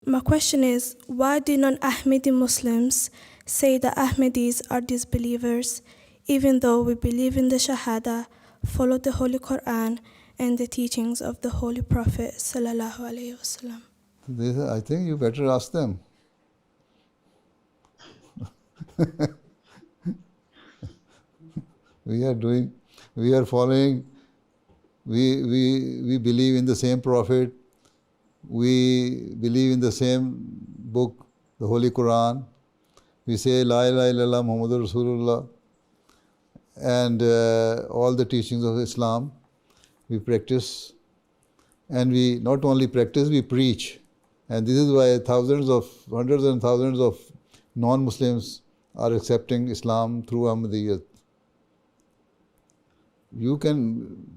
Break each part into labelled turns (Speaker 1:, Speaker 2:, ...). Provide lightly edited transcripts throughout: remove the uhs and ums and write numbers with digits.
Speaker 1: My question is, why do non-Ahmadi Muslims say that Ahmadis are disbelievers, even though we believe in the Shahada, follow the Holy Quran, and the teachings of the Holy Prophet sallallahu alaihi wasallam?
Speaker 2: I think you better ask them. We are following, we believe in the same Prophet, we believe in the same book, the Holy Quran. We say La ilaha illallah Muhammadur Rasulullah, and all the teachings of Islam we practice, and we not only practice, we preach. And this is why hundreds and thousands of non-Muslims are accepting Islam through Ahmadiyyat. You can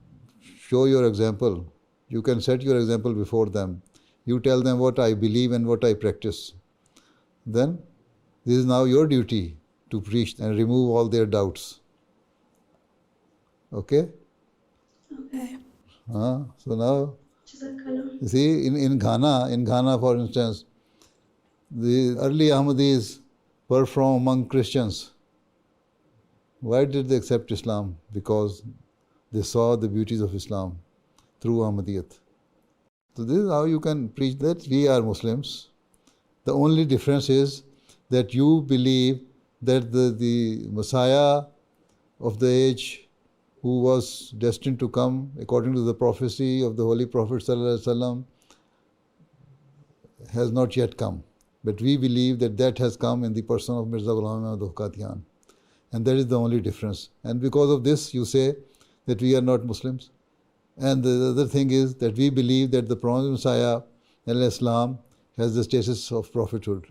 Speaker 2: show your example. You can set your example before them. You tell them what I believe and what I practice. Then this is now your duty to preach and remove all their doubts. Okay?
Speaker 1: Okay.
Speaker 2: So now, you see, in Ghana, for instance, the early Ahmadis were from among Christians. Why did they accept Islam? Because they saw the beauties of Islam through Ahmadiyyat. So this is how you can preach that we are Muslims. The only difference is that you believe that the Messiah of the age, who was destined to come according to the prophecy of the Holy Prophet ﷺ, has not yet come. But we believe that has come in the person of Mirza Ghulam Ahmad Qadian. And that is the only difference. And because of this, you say that we are not Muslims. And the other thing is that we believe that the promised Messiah, Islam, has the status of prophethood.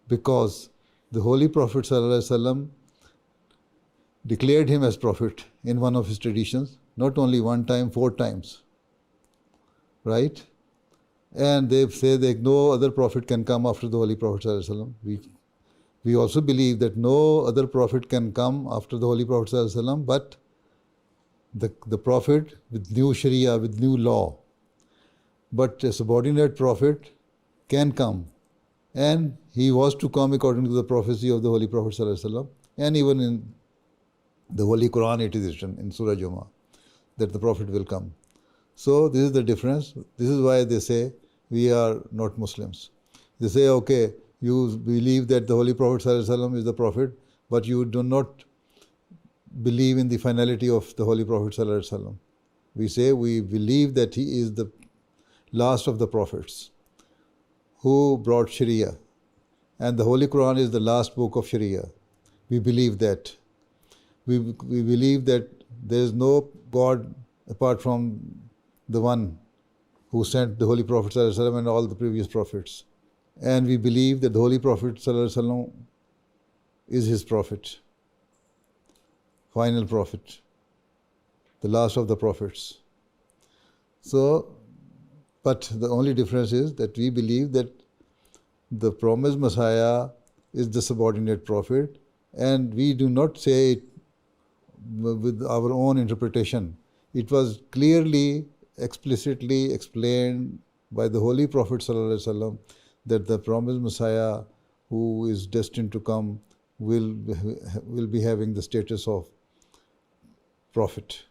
Speaker 2: Because the Holy Prophet ﷺ declared him as prophet in one of his traditions, not only one time, 4 times. Right? And they say that no other prophet can come after the Holy Prophet ﷺ. We also believe that no other prophet can come after the Holy Prophet ﷺ, but the prophet with new Sharia, with new law. But a subordinate prophet can come. And he was to come according to the prophecy of the Holy Prophet ﷺ. And even in the Holy Quran it is written in Surah Jummah that the Prophet will come. So this is the difference. This is why they say we are not Muslims. They say, okay, you believe that the Holy Prophet ﷺ is the Prophet, but you do not believe in the finality of the Holy Prophet ﷺ. We say we believe that he is the last of the prophets who brought Sharia. And the Holy Quran is the last book of Sharia. We believe that. We believe that there is no God apart from the one who sent the Holy Prophet ﷺ and all the previous prophets. And we believe that the Holy Prophet ﷺ is his prophet, final prophet, the last of the prophets. So, but the only difference is that we believe that the promised Messiah is the subordinate prophet, and we do not say it with our own interpretation. It was clearly, explicitly explained by the Holy Prophet ﷺ that the promised Messiah who is destined to come will be having the status of prophet.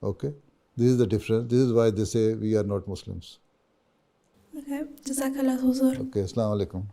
Speaker 2: Okay? This is the difference. This is why they say we are not Muslims.
Speaker 1: Okay. Jazakallah, Huzur.
Speaker 2: Okay, Assalamu alaikum.